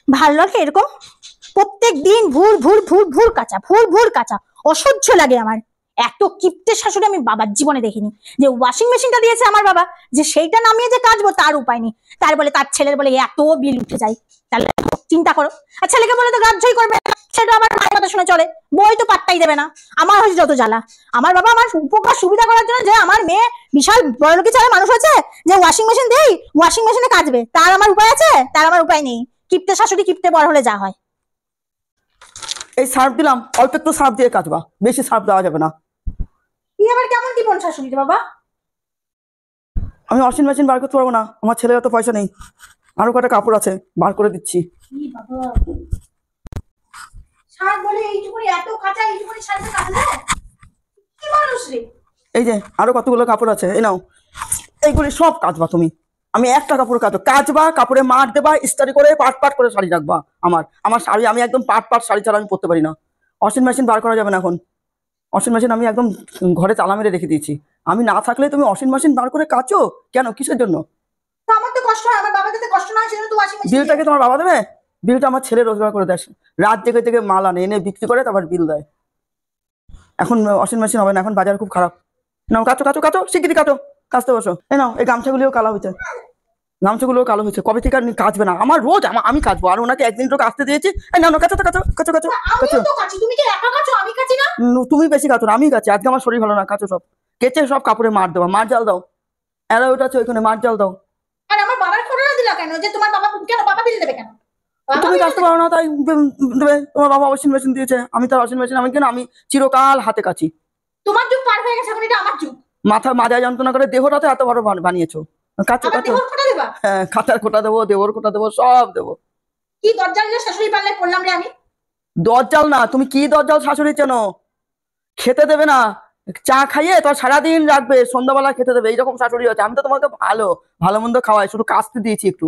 ভালো লাগে এরকম প্রত্যেক দিন ভুর ভুর ভুর ভুর কাঁচা, ভুর ভুর কাঁচা, অসহ্য লাগে আমার। এত কিপ্টে শাশুড়ি আমি বাবার জীবনে দেখিনি। যে ওয়াশিং মেশিনটা দিয়েছে আমার বাবা, যে সেইটা নামিয়ে যে কাচবো তার উপায় নেই। তার বলে তার ছেলের বলে এত বিল উঠে যায়। তাহলে চিন্তা করো, আর ছেলেকে বলে তো গ্রাহ্যই করবে না, সেটা আমার মায়ের কথা শুনে চলে, বই তো পাত্তাই দেবে না। আমার হয়েছে যত জ্বালা। আমার বাবা আমার উপকার সুবিধা করার জন্য যে আমার মেয়ে বিশাল বড়লোকি ছেলে মানুষ হয়েছে, যে ওয়াশিং মেশিন দেই, ওয়াশিং মেশিনে কাচবে, তার আমার উপায় আছে? তার আমার উপায় নেই। কিপ্টে শাশুড়ি কিপ্টে বড় হলে যা হয়। এই সার্ফ দিলাম, অল্প একটু সার্ফ দিয়ে কাচবা, বেশি সার্ফ দেওয়া যাবে না। কি আবার কেমন কি বোন শাশুড়ি রে বাবা? আমি ওয়াশিং মেশিন বার করতে পারবো না, আমার ছেলের এত পয়সা নেই। আরো কটা কাপড় আছে, বার করে দিচ্ছি। কি বাবা, শার্ট বলে এইটুকুনি এত কাঁচা, এইটুকুনি শার্টে কাঁচা? কি মানুষ রে! এই যে আরো কতগুলো কাপড় আছে, এই নাও, এইগুলি সব কাচবা তুমি। আমি একটা কাপড় কাচবা, কাপড়ে মার দেবা, ইস্ত্রি করে পাট পাট করে শাড়ি রাখবা। আমার আমার শাড়ি আমি একদম পাট পাট শাড়ি ছাড়া আমি পরতে পারি না। ওয়াশিং মেশিন বার করা যাবে না এখন। ওয়াশিং মেশিন আমি একদম ঘরে তালা মেরে রেখে দিয়েছি। আমি না থাকলে তুমি ওয়াশিং মেশিন বার করে কাচো কেন? কিসের জন্য? তো আমার তো কষ্ট হয়, আমার বাবা যাতে কষ্ট না হয় সেজন্য তো ওয়াশিং মেশিন। বিলটাকে তোমার বাবা দেবে? বিলটা আমার ছেলে রোজগার করে দেয়, রাত জেগে জেগে মাল আনে, এনে বিক্রি করে তারপর বিল দেয়। এখন ওয়াশিং মেশিন হবে না, এখন বাজার খুব খারাপ। নাও কাচো কাচো কাচো, শিগগিরই কাচো, কাচতে বসো। এই নাও, এই গামছাগুলিও কালো হয়েছে, গামছাগুলোও কালো হয়েছে। কবে থেকে আর কাচবে না? আমার রোজ আমি কাচবো, আর ওনাকে একদিন তো কাচতে দিয়েছি। এই নাও কাচো তো, কাচো কাচো কাচো কাচো। আমি তো কাচি, তুমি কি একা কাচো? আমি কাচি না? তুমি বেশি কাচো না, আমি কাচি। আজকে আমার শরীর ভালো না, কাচো সব। কেচে সব কাপড়ে মার দেওয়া, মার জাল দাও। ওটা আছে ওইখানে, মার জাল দাও। আর আমার বাবার খোঁড়া দিলা কেন? যে তোমার বাবা কেন বাবা বিল দেবে কেন? তুমি কাচতে পারো না তাই দেবে? তোমার বাবা ওয়াশিং মেশিন দিয়েছে, আমি তো ওয়াশিং মেশিন আমি কেন? আমি চিরকাল হাতে কাচি। তোমার যুগ পার হয়ে গেছে, এখন এটা আমার যুগ। মাথায় যন্ত্রণা করে দেহটাতে এত বড় বানিয়েছো। কাচো কাচো। হ্যাঁ, খাতার খোটা দেবো, দেবর খোটা দেবো, সব দেবো। কি দরজাল শাশুড়ি পাল্লায় পড়লাম রে আমি? দরজাল না, তুমি কি দরজাল শাশুড়ি চেনো? খেতে দেবে না, চা খাইয়ে তো সারাদিন রাখবে, সন্ধ্যাবেলা খেতে দেবে, এইরকম শাশুড়ি হচ্ছে। আমি তো তোমাকে ভালো ভালো মন্দ খাওয়াই, শুধু কাচতে দিয়েছি একটু,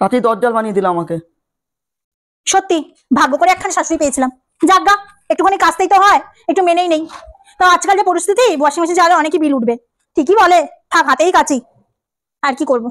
তাতেই দরজাল বানিয়ে দিলাম আমাকে। সত্যি ভাগ্য করে একখানে শাশুড়ি পেয়েছিলাম। যাজ্ঞা, একটুখানি কাচতেই তো হয়, একটু মেনেই নেই। তো আজকাল যে পরিস্থিতি, ওয়াশিং মেশিন চালালে অনেকই বিল উঠবে। ঠিকই বলে, থাক হাতেই কাচি, আর কি করবো।